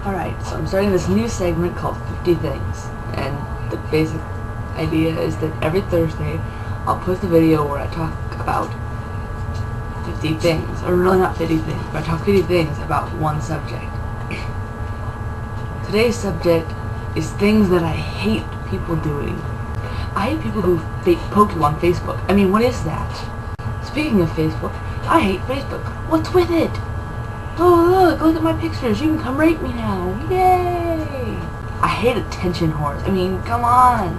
Alright, so I'm starting this new segment called 50 Things, and the basic idea is that every Thursday I'll post a video where I talk about 50 things, or really not 50 things, but I talk 50 things about one subject. Today's subject is things that I hate people doing. I hate people who poke you on Facebook. I mean, what is that? Speaking of Facebook, I hate Facebook. What's with it? Oh, look at my pictures. You can come rate me now. Yay! I hate attention whores. I mean, come on.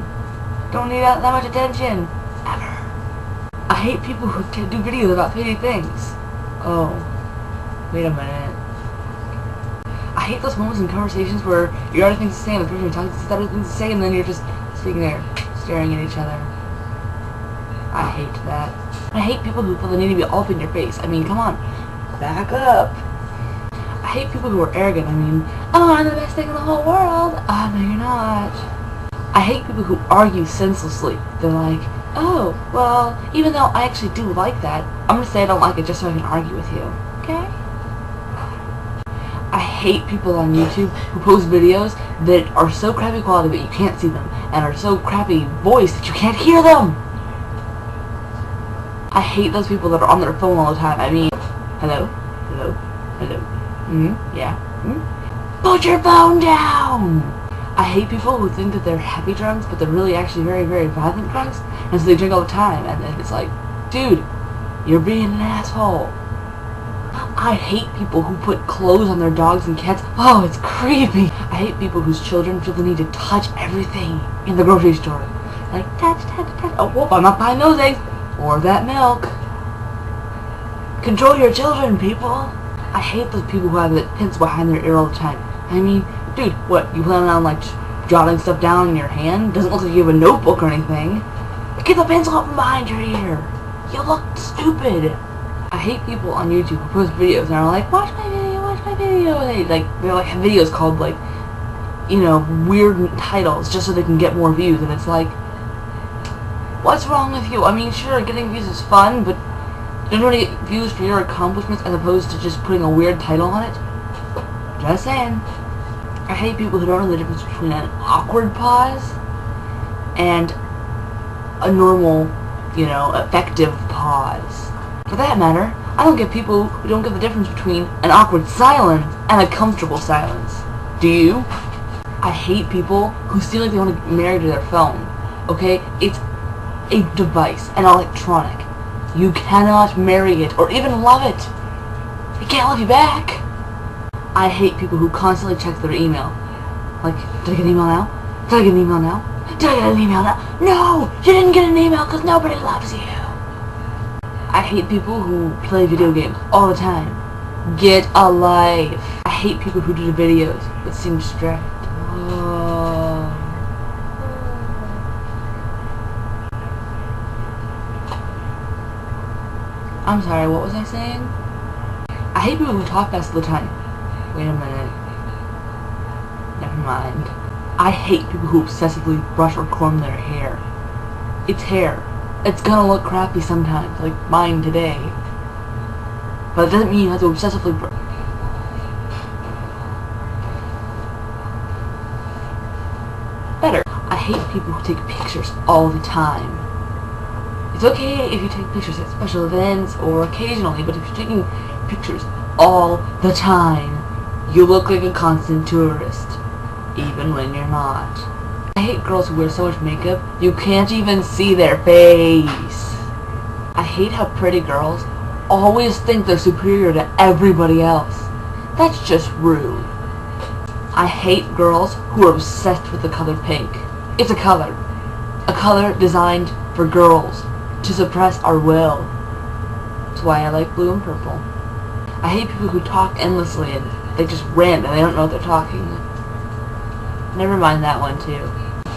Don't need that much attention. Ever. I hate people who do videos about 50 things. Oh, wait a minute. I hate those moments in conversations where you already things to say and the person you're talking to has other things to say and then you're just sitting there staring at each other. I hate that. I hate people who feel the need to be all up in your face. I mean, come on. Back up. I hate people who are arrogant. I mean, oh, I'm the best thing in the whole world. Ah, no, you're not. I hate people who argue senselessly. They're like, oh, well, even though I actually do like that, I'm going to say I don't like it just so I can argue with you. Okay? I hate people on YouTube who post videos that are so crappy quality that you can't see them, and are so crappy voice that you can't hear them. I hate those people that are on their phone all the time. I mean, hello? Hello? Hello? Yeah. Put your phone down! I hate people who think that they're happy drunks, but they're really actually very, very violent drunks, and so they drink all the time, and then it's like, dude, you're being an asshole. I hate people who put clothes on their dogs and cats. Oh, it's creepy. I hate people whose children feel the need to touch everything in the grocery store. Like, touch. Oh, whoop, I'm not buying those eggs. Or that milk. Control your children, people. I hate those people who have the pencil behind their ear all the time. I mean, dude, what, you plan on, like, jotting stuff down in your hand? Doesn't look like you have a notebook or anything. Get the pencil up from behind your ear. You look stupid. I hate people on YouTube who post videos and are like, watch my video, and they have videos called, like, you know, weird titles just so they can get more views, and it's like, what's wrong with you? I mean, sure, getting views is fun, but don't you want to get views for your accomplishments as opposed to just putting a weird title on it? Just saying. I hate people who don't know the difference between an awkward pause and a normal, you know, effective pause. For that matter, I don't get people who don't get the difference between an awkward silence and a comfortable silence. Do you? I hate people who seem like they want to get married to their phone. Okay? It's a device, an electronic. You cannot marry it or even love it. It can't love you back. I hate people who constantly check their email. Like, did I get an email now? Did I get an email now? Did I get an email now? No! You didn't get an email because nobody loves you. I hate people who play video games all the time. Get a life. I hate people who do the videos but seem distracted. Oh. I'm sorry, what was I saying? I hate people who talk fast all the time. Wait a minute. Never mind. I hate people who obsessively brush or comb their hair. It's hair. It's gonna look crappy sometimes, like mine today. But it doesn't mean you have to obsessively better. I hate people who take pictures all the time. It's okay if you take pictures at special events or occasionally, but if you're taking pictures all the time, you look like a constant tourist, even when you're not. I hate girls who wear so much makeup, you can't even see their face. I hate how pretty girls always think they're superior to everybody else. That's just rude. I hate girls who are obsessed with the color pink. It's a color designed for girls to suppress our will. That's why I like blue and purple. I hate people who talk endlessly and they just rant and they don't know what they're talking. Never mind that one too.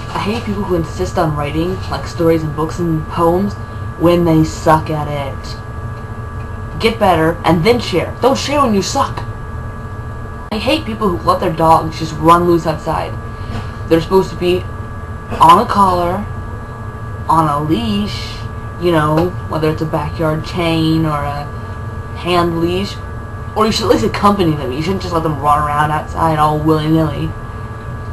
I hate people who insist on writing, like stories and books and poems, when they suck at it. Get better, and then share. Don't share when you suck. I hate people who let their dogs just run loose outside. They're supposed to be on a collar, on a leash, you know, whether it's a backyard chain or a hand leash, Or you should at least accompany them. You shouldn't just let them run around outside all willy-nilly.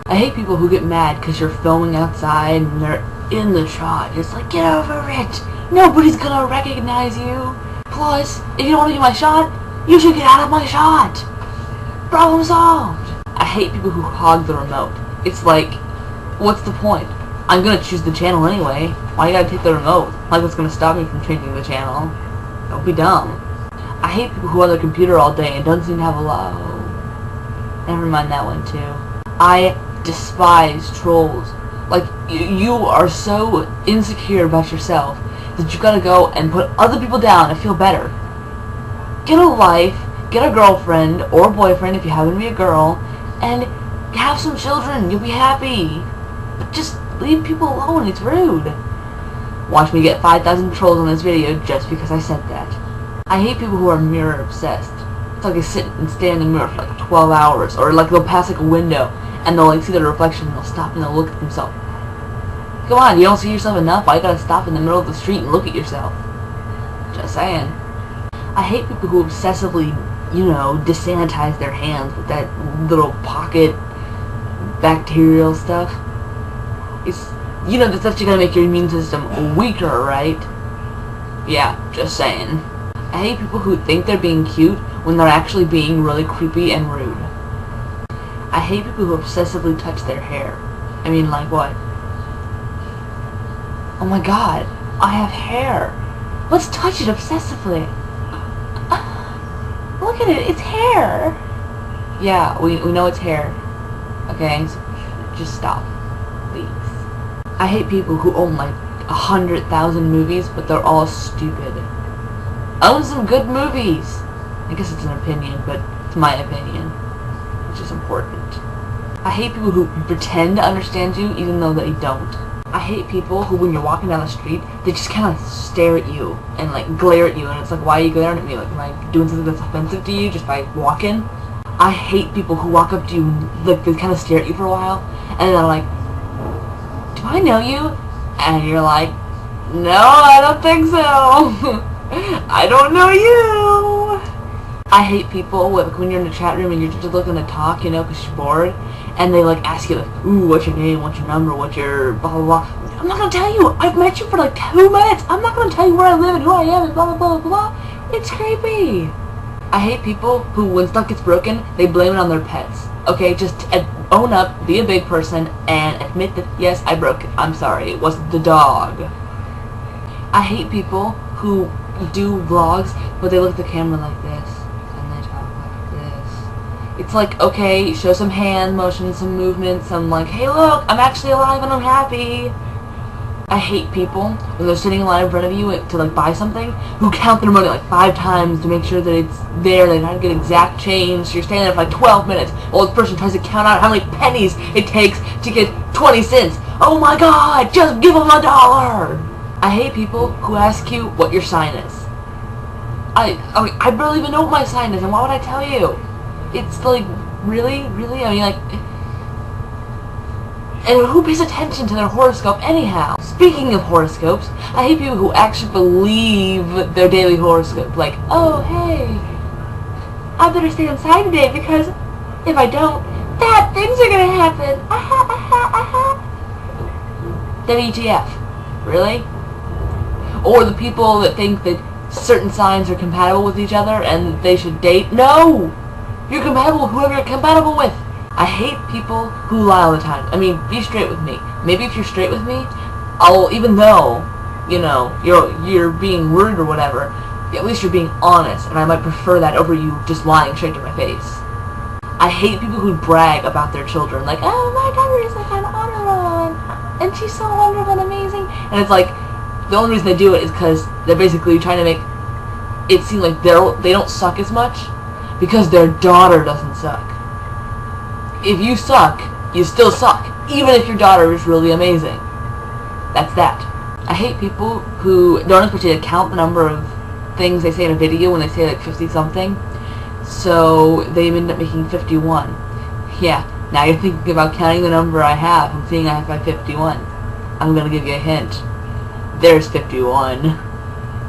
I hate people who get mad because you're filming outside and they're in the shot. It's like, get over it! Nobody's gonna recognize you! Plus, if you don't want to get my shot, you should get out of my shot! Problem solved! I hate people who hog the remote. It's like, what's the point? I'm gonna choose the channel anyway. Why you gotta take the remote? Like what's gonna stop me from changing the channel? Don't be dumb. I hate people who are on their computer all day and don't seem to have a low. Never mind that one too. I despise trolls. Like, you are so insecure about yourself that you gotta go and put other people down and feel better. Get a life, get a girlfriend or a boyfriend if you happen to be a girl, and have some children. You'll be happy. But just leave people alone. It's rude. Watch me get 5,000 trolls on this video just because I said that. I hate people who are mirror obsessed. It's like they sit and stare in the mirror for like 12 hours, or like they'll pass like a window and they'll like see their reflection and they'll stop and they'll look at themselves. Come on, you don't see yourself enough? Why you gotta stop in the middle of the street and look at yourself? Just saying. I hate people who obsessively, you know, desanitize their hands with that little pocket bacterial stuff. It's, you know, that's actually gonna make your immune system weaker, right? Yeah, just saying. I hate people who think they're being cute when they're actually being really creepy and rude. I hate people who obsessively touch their hair. I mean, like what? Oh my god, I have hair. Let's touch it obsessively. Look at it, it's hair. Yeah, we know it's hair. Okay, so just stop, please. I hate people who own like 100,000 movies, but they're all stupid. Own some good movies. I guess it's an opinion, but it's my opinion, which is important. I hate people who pretend to understand you even though they don't. I hate people who, when you're walking down the street, they just kind of stare at you and like glare at you, and it's like, why are you glaring at me? Like, am I doing something that's offensive to you just by walking? I hate people who walk up to you, like they kind of stare at you for a while, and then they're like, do I know you? And you're like, no, I don't think so. I don't know you. I hate people when you're in a chat room and you're just looking to talk, you know, because you're bored, and they like ask you like, ooh, what's your name, what's your number, what's your blah blah blah. I'm not gonna tell you. I've met you for like 2 minutes. I'm not gonna tell you where I live and who I am and blah blah blah blah blah. It's creepy. I hate people who, when stuff gets broken, they blame it on their pets. Okay, just own up, be a big person, and admit that, yes, I broke it. I'm sorry, it wasn't the dog. I hate people who do vlogs, but they look at the camera like this, and they talk like this. It's like, okay, show some hand motion, some movement, some like, hey look, I'm actually alive and I'm happy. I hate people when they're sitting in line in front of you to like buy something, who count their money like 5 times to make sure that it's there. They try to get exact change, so you're standing there for like 12 minutes while this person tries to count out how many pennies it takes to get 20 cents. Oh my god, just give them $1! I hate people who ask you what your sign is. I barely even know what my sign is, and why would I tell you? It's like, really? I mean, like, and who pays attention to their horoscope anyhow? Speaking of horoscopes, I hate people who actually believe their daily horoscope. Like, oh, hey, I better stay inside today because if I don't, bad things are gonna happen. WTF? Really? Or the people that think that certain signs are compatible with each other and they should date. No! You're compatible with whoever you're compatible with. I hate people who lie all the time. I mean, be straight with me. Maybe if you're straight with me, I'll, even though, you know, you're being rude or whatever, at least you're being honest, and I might prefer that over you just lying straight to my face. I hate people who brag about their children, like, oh, my daughter is like an honor roll, and she's so wonderful and amazing. And it's like, the only reason they do it is because they're basically trying to make it seem like they don't suck as much because their daughter doesn't suck. If you suck, you still suck, even if your daughter is really amazing. That's that. I hate people who don't expect you to count the number of things they say in a video when they say like 50-something, so they end up making 51. Yeah, now you're thinking about counting the number I have and seeing I have my 51. I'm gonna give you a hint. There's 51.